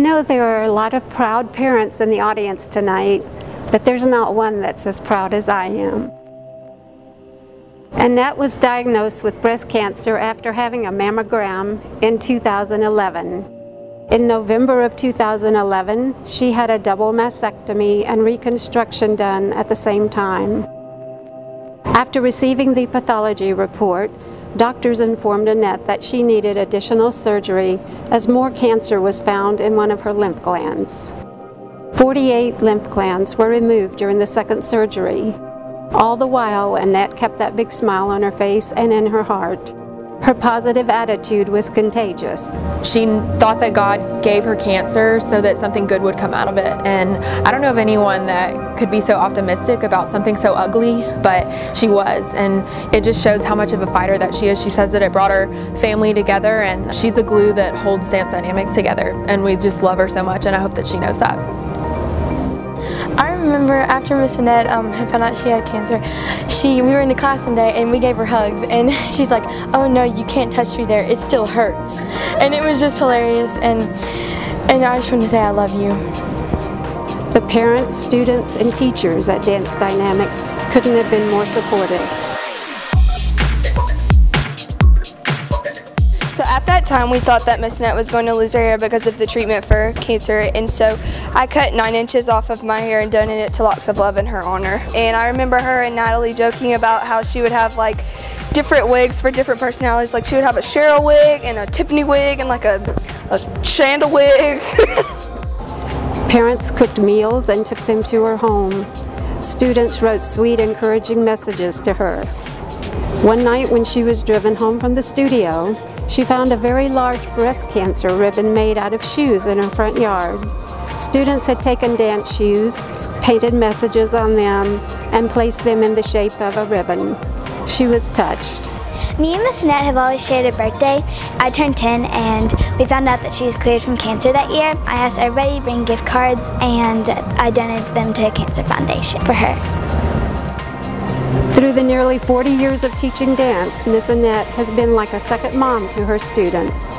know there are a lot of proud parents in the audience tonight, but there's not one that's as proud as I am. Annette was diagnosed with breast cancer after having a mammogram in 2011. In November of 2011, she had a double mastectomy and reconstruction done at the same time. After receiving the pathology report, doctors informed Annette that she needed additional surgery as more cancer was found in one of her lymph glands. 48 lymph glands were removed during the second surgery. All the while, Annette kept that big smile on her face and in her heart. Her positive attitude was contagious. She thought that God gave her cancer so that something good would come out of it. And I don't know of anyone that could be so optimistic about something so ugly, but she was. And it just shows how much of a fighter that she is. She says that it brought her family together, and she's the glue that holds Dance Dynamics together. And we just love her so much, and I hope that she knows that. I remember after Miss Annette had found out she had cancer, we were in the class one day and we gave her hugs, and she's like, "Oh no, you can't touch me there, it still hurts." And it was just hilarious, and I just want to say I love you. The parents, students, and teachers at Dance Dynamics couldn't have been more supportive. So at that time, we thought that Miss Annette was going to lose her hair because of the treatment for cancer, and so I cut 9 inches off of my hair and donated it to Locks of Love in her honor. And I remember her and Natalie joking about how she would have like different wigs for different personalities. Like she would have a Cheryl wig and a Tiffany wig and like a Chandel wig. Parents cooked meals and took them to her home. Students wrote sweet, encouraging messages to her. One night when she was driven home from the studio, she found a very large breast cancer ribbon made out of shoes in her front yard. Students had taken dance shoes, painted messages on them, and placed them in the shape of a ribbon. She was touched. Me and Miss Annette have always shared a birthday. I turned 10 and we found out that she was cleared from cancer that year. I asked everybody to bring gift cards and I donated them to a cancer foundation for her. Through the nearly 40 years of teaching dance, Miss Annette has been like a second mom to her students.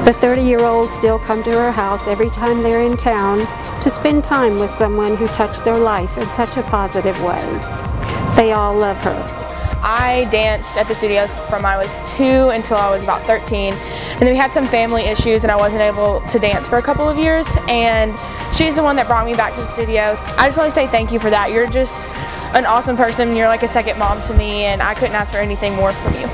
The 30-year-olds still come to her house every time they're in town to spend time with someone who touched their life in such a positive way. They all love her. I danced at the studios from I was 2 until I was about 13, and then we had some family issues and I wasn't able to dance for a couple of years, and she's the one that brought me back to the studio. I just want to say thank you for that. You're just an awesome person. You're like a second mom to me, and I couldn't ask for anything more from you.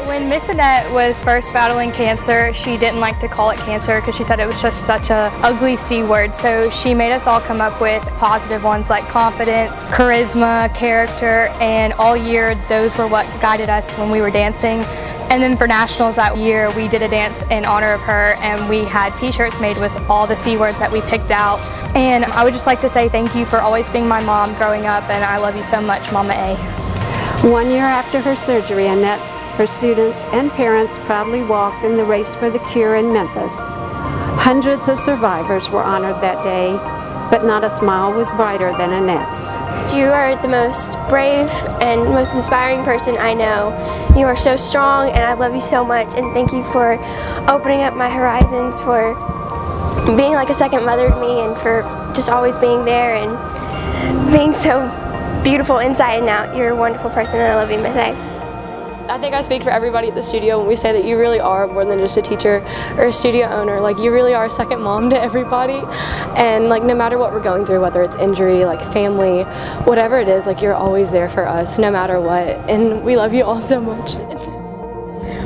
When Miss Annette was first battling cancer, she didn't like to call it cancer because she said it was just such a ugly C word. So she made us all come up with positive ones like confidence, charisma, character, and all year those were what guided us when we were dancing. And then for nationals that year, we did a dance in honor of her, and we had t-shirts made with all the C words that we picked out. And I would just like to say thank you for always being my mom growing up, and I love you so much, Mama A. 1 year after her surgery, Annette, her students and parents proudly walked in the race for the cure in Memphis. Hundreds of survivors were honored that day, but not a smile was brighter than Annette's. You are the most brave and most inspiring person I know. You are so strong, and I love you so much, and thank you for opening up my horizons, for being like a second mother to me, and for just always being there and being so beautiful inside and out. You're a wonderful person, and I love you, Miss A. I think I speak for everybody at the studio when we say that you really are more than just a teacher or a studio owner. Like, you really are a second mom to everybody, and like no matter what we're going through, whether it's injury, like family, whatever it is, like you're always there for us no matter what, and we love you all so much.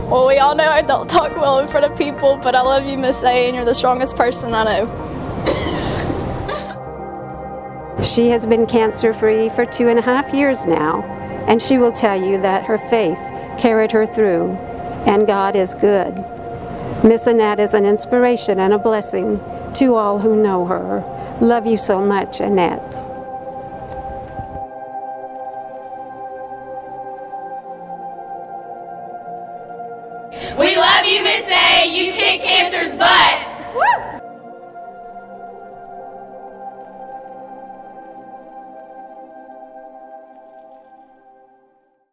Well, we all know I don't talk well in front of people, but I love you, Miss A, and you're the strongest person I know. She has been cancer-free for 2.5 years now, and she will tell you that her faith carried her through, and God is good. Miss Annette is an inspiration and a blessing to all who know her. Love you so much, Annette. We love you, Miss A. You kick cancer's butt.